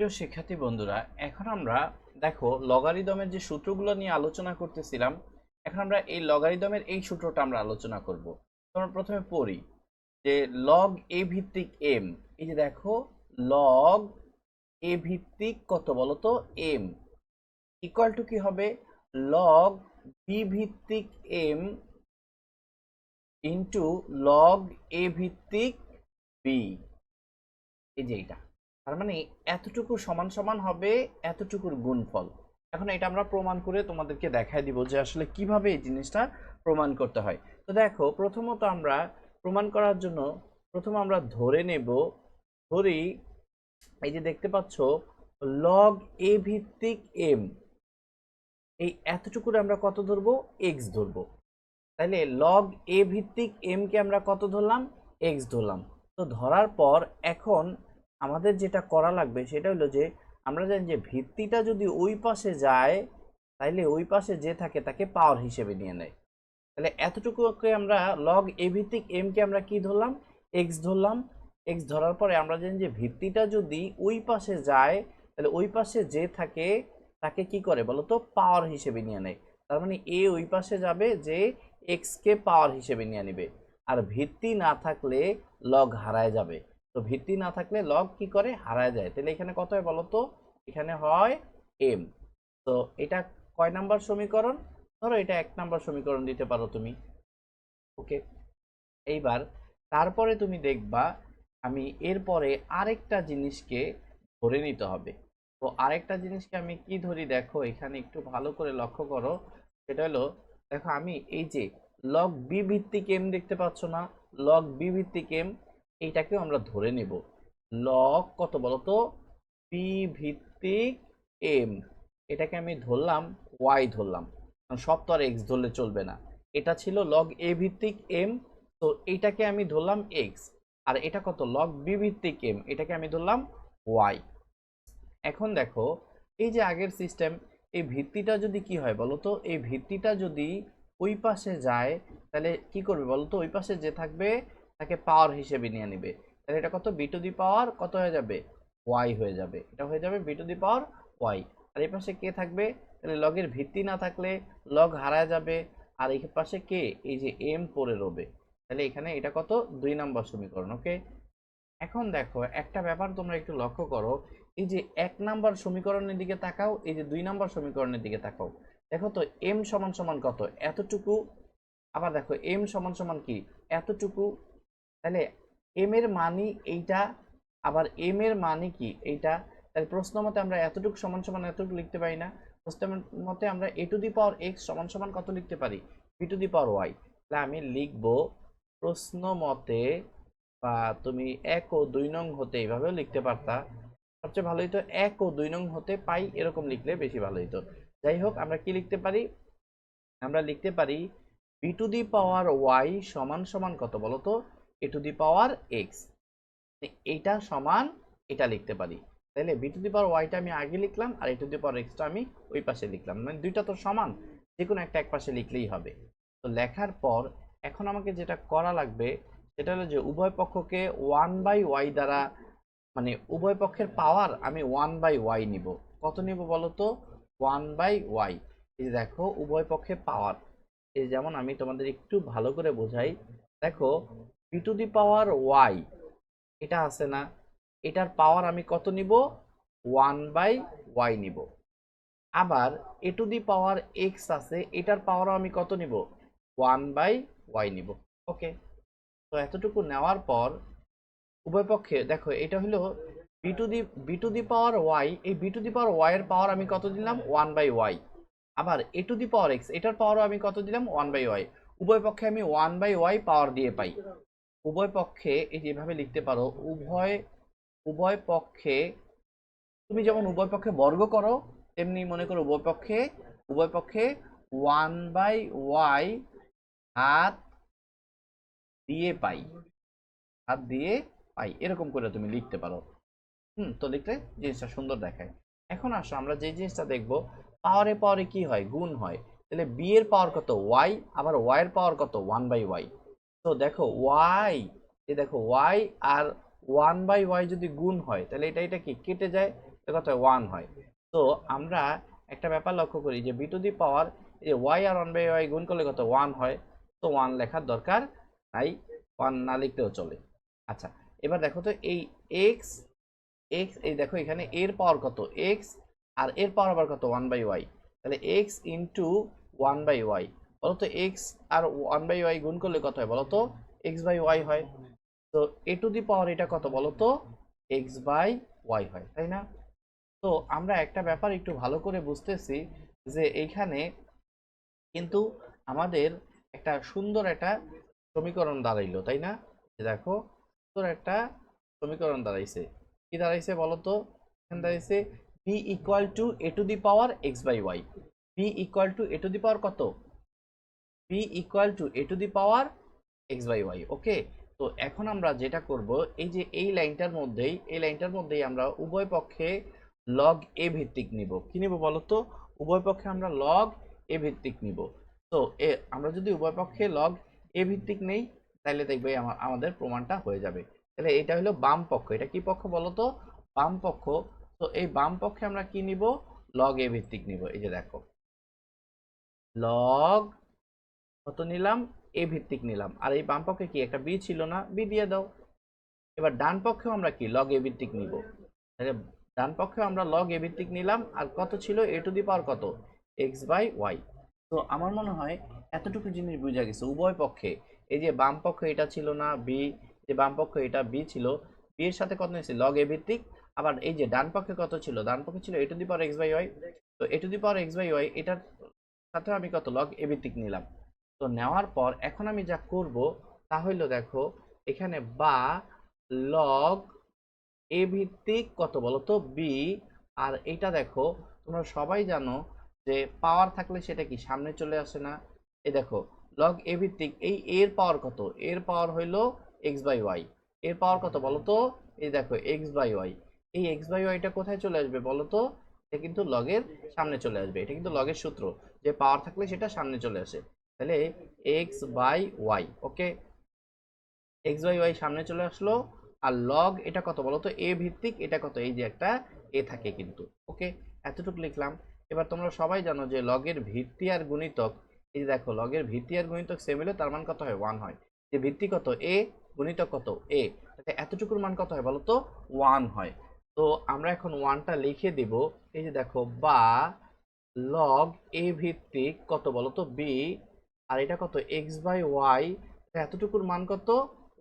প্রিয় শিক্ষার্থী বন্ধুরা, এখন আমরা দেখো লগারিদমের যে সূত্রগুলো নিয়ে আলোচনা করতেছিলাম। এখন আমরা এই লগারিদমের এই সূত্রটা আমরা আলোচনা করব। আমরা প্রথমে পড়ি যে লগ এ ভিত্তিক এম। এই যে দেখো, লগ এ ভিত্তিক কত বলতো এম ইকুয়াল টু কি হবে? লগ বি ভিত্তিক এম ইন্টু লগ এ ভিত্তিক বি। এই যে এটা, তার মানে এতটুকু সমান সমান হবে এতটুকুর গুণফল। এখন এটা আমরা প্রমাণ করে তোমাদেরকে দেখাই দিব যে আসলে কিভাবে এই জিনিসটা প্রমাণ করতে হয়। তো দেখো, প্রথমত আমরা প্রমাণ করার জন্য প্রথমে আমরা ধরে নেব, ধরি এই যে দেখতে পাচ্ছ লগ এ ভিত্তিক এম, এই এতটুকুর আমরা কত ধরবো? এক্স ধরবো। তাইলে লগ এ ভিত্তিক এম কে আমরা কত ধরলাম? এক্স ধরলাম। তো ধরার পর এখন আমাদের যেটা করা লাগবে সেটা হলো যে আমরা জানি যে ভিত্তিটা যদি ওই পাশে যায় তাইলে ওই পাশে যে থাকে তাকে পাওয়ার হিসেবে নিয়ে নেয়। তাহলে এতটুকুকে আমরা লগ এ ভিত্তিক এম কে আমরা কি ধরলাম? এক্স ধরলাম। এক্স ধরার পরে আমরা জানি যে ভিত্তিটা যদি ওই পাশে যায় তাহলে ওই পাশে যে থাকে তাকে কি করে বলতো? পাওয়ার হিসেবে নিয়ে নেয়। তার মানে এ ওই পাশে যাবে, যে এক্স কে পাওয়ার হিসেবে নিয়ে নেবে। আর ভিত্তি না থাকলে লগ হারায় যাবে। তো ভিত্তি না থাকলে লগ কি করে? হারায় যায়। তাহলে এখানে কত হয় বলতো? এখানে হয় এম। তো এটা কয় নাম্বার সমীকরণ? ধরো এটা 1 নাম্বার সমীকরণ দিতে পারো তুমি। ওকে, এইবার তারপরে তুমি দেখবা আমি এরপরে আরেকটা জিনিসকে ধরে নিতে হবে। তো আরেকটা জিনিসকে আমি কি ধরি দেখো, এখানে একটু ভালো করে লক্ষ্য করো। সেটা হলো, দেখো আমি এই যে লগ বি ভিত্তিক এম দেখতে পাচ্ছ না? লগ বি ভিত্তিক এম, এইটাকেও আমরা ধরে নেব। লগ কত বলতো? বি ভিত্তিক এম, এটাকে আমি ধরলাম ওয়াই ধরলাম, কারণ সব তো আর এক্স ধরলে চলবে না। এটা ছিল লগ এ ভিত্তিক এম, তো এইটাকে আমি ধরলাম এক্স। আর এটা কত? লগ বি ভিত্তিক এম, এটাকে আমি ধরলাম ওয়াই। এখন দেখো, এই যে আগের সিস্টেম, এই ভিত্তিটা যদি কি হয় বলতো? এই ভিত্তিটা যদি ওই পাশে যায় তাহলে কি করবে বলতো? ওই পাশে যে থাকবে তাকে পাওয়ার হিসেবে নিয়ে নিবে। তাহলে এটা কত? বি টু দি পাওয়ার কত হয়ে যাবে? ওয়াই হয়ে যাবে। এটা হয়ে যাবে B to the power Y. আর এই পাশে কে থাকবে? তাহলে লগের ভিত্তি না থাকলে লগ হারায় যাবে। আর এই পাশে কে? এই যে এম পড়ে রবে। তাহলে এখানে এটা কত? 2 নম্বর সমীকরণ। ওকে, এখন দেখো একটা ব্যাপার তোমরা একটু লক্ষ্য করো। এই যে 1 নাম্বার সমীকরণের দিকে তাকাও, এই যে 2 নাম্বার সমীকরণের দিকে তাকাও। দেখো তো এম সমান সমান কত? এতটুকু। আবার দেখো এম সমান সমান কি? এতটুকু। তাহলে এম এর মানই এইটা, আবার এম এর মানই কি? এইটা। তাহলে প্রশ্ন মতে আমরা এতটুকু সমান সমান এতটুকু লিখতে পারি না? প্রশ্ন মতে আমরা এ টু দি পাওয়ার এক্স সমান সমান কত লিখতে পারি? B to the power Y. তাহলে আমি লিখবো প্রশ্ন মতে, বা তুমি 1 ও 2 নং হতে এইভাবেও লিখতে পারতা। সবচেয়ে ভালো হতো 1 ও 2 নং হতে পাই এরকম লিখলে বেশি ভালো হতো। যাই হোক, আমরা কি লিখতে পারি? আমরা লিখতে পারি B to the power Y সমান সমান কত বলতো? A to the power X. এইটা সমান এটা লিখতে পারি। তাহলে বি টু দি পাওয়ার ওয়াইটা আমি আগে লিখলাম, আর এ টু দি পাওয়ার এক্সটা আমি ওই পাশে লিখলাম। মানে দুইটা তো সমান, যে কোনো একটা এক পাশে লিখলেই হবে। তো লেখার পর এখন আমাকে যেটা করা লাগবে সেটা হলো যে উভয় পক্ষকে 1/y দ্বারা, মানে উভয় পক্ষের পাওয়ার আমি 1/y নিব। কত নিব বলো তো? 1/y। এই যে দেখো উভয় পক্ষে পাওয়ার, এই যেমন আমি তোমাদের একটু ভালো করে বোঝাই। দেখো B to the power Y এটা আছে না? এটার পাওয়ার আমি কত নিব? 1/y নিব। আবার এ টু দি পাওয়ার এক্স আছে, এটার পাওয়ারও আমি কত নিব? 1/y নিব। ওকে, তো এতটুকু নেওয়ার পর উভয় পক্ষে দেখো এটা হলো B to the power Y. এই B to the power Y এর পাওয়ার আমি কত দিলাম? 1/y। আবার এ টু দি পাওয়ার এক্স, এটার পাওয়ারও আমি কত দিলাম? 1/y। উভয় পক্ষে আমি 1/y পাওয়ার দিয়ে পাই। উভয় পক্ষে এই যেভাবে লিখতে পারো, উভয় উভয় পক্ষে, তুমি যেমন উভয় পক্ষে বর্গ করো তেমনি মনে করো উভয় পক্ষে 1/y হাত দিয়ে পাই, হাত দিয়ে পাই, এরকম করে তুমি লিখতে পারো। তো লিখলে জিনিসটা সুন্দর দেখায়। এখন আসো আমরা যে জিনিসটা দেখবো, পাওয়ারে পাওয়ারে কি হয়? গুণ হয়। তাহলে বি এর পাওয়ার কত? ওয়াই। আবার ওয়াই এর পাওয়ার কত? 1/y। তো দেখো ওয়াই, এই দেখো ওয়াই আর 1/y যদি গুণ হয় তাহলে এটা এটা কি কেটে যায়? কত হয় 1 হয়। তো আমরা একটা ব্যাপার লক্ষ্য করি যে বি টু দি পাওয়ার এই যে ওয়াই আর 1/y গুণ করলে কত 1 হয়। তো 1 লেখার দরকার নাই, 1 না লিখলেও চলে। আচ্ছা, এবার দেখো তো এই এক্স এক্স এই দেখো এখানে এর পাওয়ার কত এক্স, আর এর পাওয়ার আবার কত 1/y, তাহলে এক্স ইন্টু 1/y। বলতো এক্স আর 1/y গুণ করলে কত হয় বলতো x/y হয়। তো এ টু দি পাওয়ার এটা কত বলতো x/y হয়, তাই না? তো আমরা একটা ব্যাপার একটু ভালো করে বুঝতেছি যে এইখানে কিন্তু আমাদের একটা সুন্দর একটা সমীকরণ দাঁড়াইলো, তাই না? দেখো সুন্দর একটা সমীকরণ দাঁড়াইছে। কি দাঁড়াইছে বলতো? এখানে দাঁড়াইছে B equal to A to the power x/y। B equal to A to the power কত? B equal to A to the power x/y। Okay, তো এখন আমরা যেটা করব এই যে এই লাইনটার মধ্যেই আমরা উভয় পক্ষে লগ এ ভিত্তিক নিব। কি নিব বলতো? উভয় পক্ষে আমরা লগ এ ভিত্তিক নিব। তো আমরা যদি উভয় পক্ষে লগ এ ভিত্তিক নেই তাহলে দেখবে আমাদের প্রমাণটা হয়ে যাবে। তাহলে এটা হলো বাম পক্ষ। এটা কি পক্ষ বলতো? বাম পক্ষ। তো এই বাম পক্ষে আমরা কি নিব? লগ এ ভিত্তিক নিব। এই যে দেখো লগ কত নিলাম? এ ভিত্তিক নিলাম। আর এই বাম পক্ষে কি একটা বি ছিল না? বি দিয়ে দাও। এবার ডান পক্ষেও আমরা কি লগ এ ভিত্তিক নিব। তাহলে ডান পক্ষেও আমরা লগ এ ভিত্তিক নিলাম, আর কত ছিল এ টু দি পাওয়ার কত x/y। তো আমার মনে হয় এতটুকু জিনিস বুঝা গেছে উভয় পক্ষে। এই যে বাম পক্ষে এটা ছিল না বি, যে বাম পক্ষে এটা বি ছিল, বি এর সাথে কত নিয়েছি লগ এ ভিত্তিক। আবার এই যে ডান পক্ষে কত ছিল? ডান পক্ষে ছিল এ টু দি পাওয়ার x/y। তো এ টু দি পাওয়ার x/y এটার সাথে আমি কত লগ এ ভিত্তিক নিলাম। তো নেওয়ার পর এখন আমি যা করব তা হইলো দেখো এখানে বা লগ এ ভিত্তিক কত বলতো বি। আর এটা দেখো তোমরা সবাই জানো যে পাওয়ার থাকলে সেটা কি সামনে চলে আসে না? এই দেখো লগ এ ভিত্তিক এই এর পাওয়ার কত? এর পাওয়ার হইলো x/y। এর পাওয়ার কত বলতো? এই দেখো x/y। এই x/yটা কোথায় চলে আসবে বলতো? এটা কিন্তু লগের সামনে চলে আসবে। এটা কিন্তু লগের সূত্র যে পাওয়ার থাকলে সেটা সামনে চলে আসে। তাহলে x/y। ওকে, x/y সামনে চলে আসলো। আর লগ এটা কত বলতো এ ভিত্তিক, এটা কত এই যে একটা এ থাকে কিন্তু। ওকে, এতটুকু লিখলাম। এবার তোমরা সবাই জানো যে লগের ভিত্তি আর গুণিতক, এই যে দেখো লগের ভিত্তি আর গুণিতক সেম হলে তার মান কত হয় 1 হয়। যে ভিত্তি কত এ, গুণিতক কত এ, তাহলে এতটুকুর মান কত হয় বলতো 1 হয়। তো আমরা এখন 1টা লিখে দিব। এই যে দেখো বা লগ এ ভিত্তিক কত বলতো বি, আর এটা কত x/y, এতটুকুর মান কত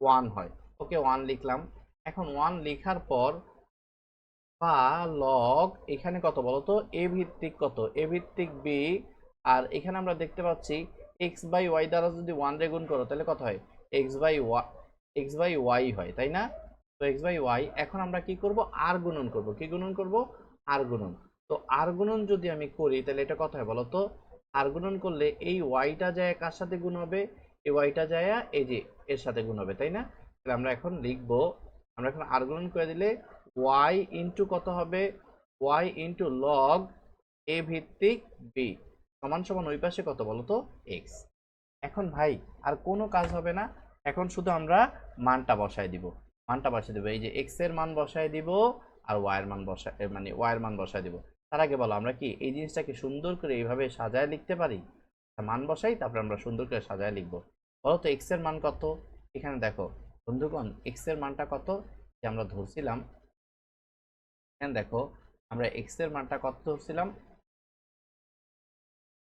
1 হয়। ওকে, 1 লিখলাম। এখন 1 লেখার পর বা লগ এখানে কত বলতো এ ভিত্তিক কত এ ভিত্তিক বি। আর এখানে আমরা দেখতে পাচ্ছি x/y দ্বারা যদি 1 রে গুণ করো তাহলে কত হয় x/y হয়, তাই না? তো x/y এখন আমরা কি করব আর গুণন করব। কি গুণন করব? আর গুণন। তো আর গুণন যদি আমি করি তাহলে এটা কত হয় বলতো? আর গুণন করলে এই ওয়াইটা যায় কার সাথে গুণ হবে? এই ওয়াইটা যায় এই যে এর সাথে গুণ হবে, তাই না? তাহলে আমরা এখন লিখব, আমরা এখন আর গুণন করে দিলে y ইন্টু কত হবে? y ইন্টু লগ এ ভিত্তিক বি সমান সমান ওই পাশে কত বলতো x। এখন ভাই আর কোনো কাজ হবে না, এখন শুধু আমরা মানটা বসায় দিব। মানটা বসায় দিব, এই যে x এর মান বসায় দিব আর y এর মান বসায় মানে y এর মান বসায় দিব। তার আগে বলো আমরা কি এই জিনিসটাকে সুন্দর করে এইভাবে সাজায় লিখতে পারি? মান বসাই তারপরে আমরা সুন্দর করে সাজায় লিখবো। বলো তো x এর মান কত? এখানে দেখো বন্ধুগণ x এর মানটা কত যে আমরা ধরছিলাম। এখানে দেখো আমরা x এর মানটা কত ধরছিলাম?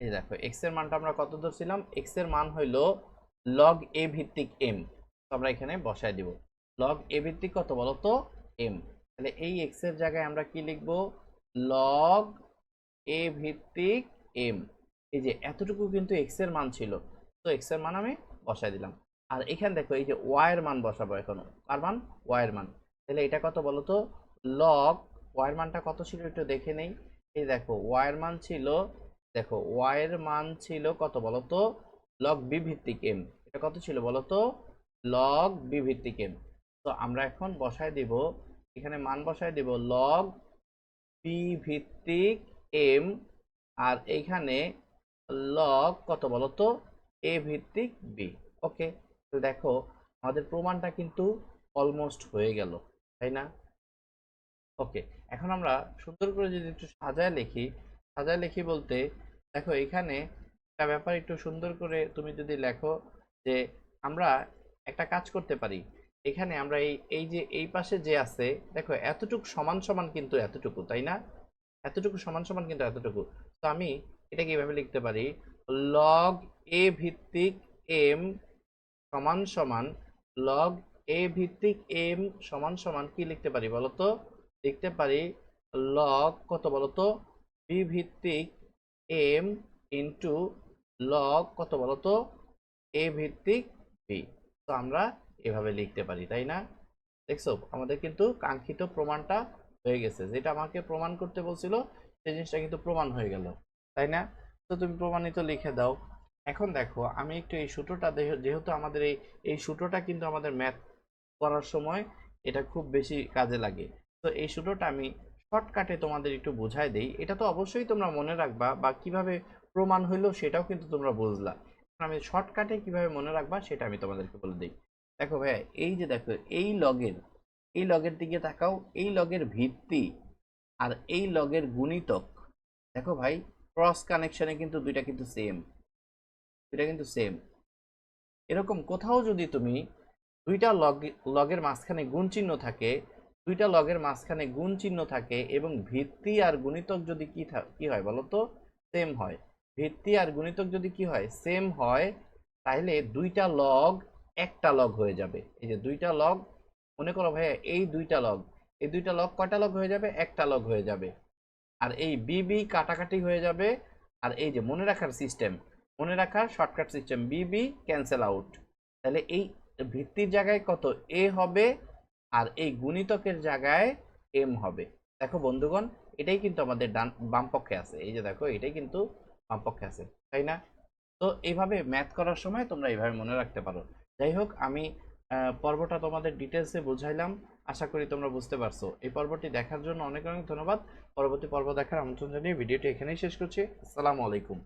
এই দেখো x এর মানটা আমরা কত ধরছিলাম? x এর মান হইলো log a ভিত্তিক m। তো আমরা এখানে বসায় দিব log a ভিত্তিক কত বলো তো m। তাহলে এই x এর জায়গায় আমরা কি লিখব? log a ভিত্তিক m। এই যে এতটুকু কিন্তু x এর মান ছিল, তো x এর মান আমি বসায় দিলাম। আর এখানে দেখো এই যে y এর মান বসাবো এখন। কার মান? y এর মান। তাহলে এটা কত বলো তো log y এর মানটা কত ছিল একটু দেখে নেই। এই দেখো y এর মান ছিল, দেখো y এর মান ছিল কত বলতো log b ভিত্তিক m। এটা কত ছিল বলতো log b ভিত্তিক m। তো আমরা এখন বসায় দিব, এখানে মান বসায় দিব log b ভিত্তিক m। আর এইখানে log কত বলতো a ভিত্তিক b। ওকে, তো দেখো আমাদের প্রমাণটা কিন্তু অলমোস্ট হয়ে গেল, তাই না? ওকে, এখন আমরা সুন্দর করে যদি একটু সাজায় লিখি বলতে দেখো এখানে একটা ব্যাপার একটু সুন্দর করে তুমি যদি লেখো যে আমরা একটা কাজ করতে পারি। এখানে আমরা এই যে এই পাশে যে আছে দেখো এতটুকু সমান সমান কিন্তু এতটুকু, তাই না? এতটুকু সমান সমান কিন্তু এতটুকু। তো আমি এটা কিভাবে লিখতে পারি, লগ এ ভিত্তিক এম সমান সমান লগ এ ভিত্তিক এম সমান সমান কি লিখতে পারি বলতো? লিখতে পারি লগ কত বলতো, বি ভিত্তিক এম ইন্টু লগ কত বলতো, এ ভিত্তিক বি। তো আমরা এভাবে লিখতে পারি, তাই না? দেখছো আমাদের কিন্তু কাঙ্ক্ষিত প্রমাণটা হয়ে গেছে, যেটা আমাকে প্রমাণ করতে বলছিল সেই জিনিসটা কিন্তু প্রমাণ হয়ে গেল, তাই না? তো তুমি প্রমাণিত লিখে দাও। এখন দেখো আমি একটু এই সূত্রটা যেহেতু আমাদের এই সূত্রটা কিন্তু আমাদের ম্যাথ করার সময় এটা খুব বেশি কাজে লাগে। তো এই সূত্রটা আমি শর্টকাটে তোমাদের একটু বোঝাই দেই, এটা তো অবশ্যই তোমরা মনে রাখবা বা কিভাবে প্রমাণ হইলো সেটাও কিন্তু তোমরা বুঝলা। আমি শর্টকাটে কিভাবে মনে রাখবা সেটা আমি তোমাদেরকে বলে দিই। দেখো ভাইয়া এই যে দেখো এই লগের দিকে তাকাও, এই লগের ভিত্তি আর এই লগের গুণিতক, দেখো ভাই ক্রস কানেকশনে কিন্তু দুইটা কিন্তু সেম। এরকম কোথাও যদি তুমি দুইটা লগের মাঝখানে গুণ চিহ্ন থাকে, দুইটা লগের মাঝখানে গুণ চিহ্ন থাকে এবং ভিত্তি আর গুণিতক যদি কি হয় বলো তো, সেম হয়। ভিত্তি আর গুণিতক যদি কি হয়, সেম হয়, তাহলে দুইটা লগ একটা লগ হয়ে যাবে। এই যে দুইটা লগ, মনে করো ভাইয়া এই দুইটা লগ কয়টা লগ হয়ে যাবে, একটা লগ হয়ে যাবে। আর এই বিবি কাটাকাটি হয়ে যাবে। আর এই যে মনে রাখার শর্টকাট সিস্টেম, বিবি ক্যান্সেল আউট। তাহলে এই ভিত্তির জায়গায় কত এ হবে আর এই গুণিতকের জায়গায় এম হবে। দেখো বন্ধুগণ, এটাই কিন্তু আমাদের বাম পক্ষে আছে, এই যে দেখো এটাই কিন্তু বাম পক্ষে আছে, তাই না? তো এইভাবে ম্যাথ করার সময় তোমরা এইভাবে মনে রাখতে পারো। যাই হোক, আমি পর্বটা তোমাদের ডিটেলসে বুঝাইলাম, আশা করি তোমরা বুঝতে পারছো। এই পর্বটি দেখার জন্য অনেক অনেক ধন্যবাদ। পরবর্তী পর্ব দেখার আমন্ত্রণ জানিয়ে ভিডিওটি এখানেই শেষ করছি। আসসালামু আলাইকুম।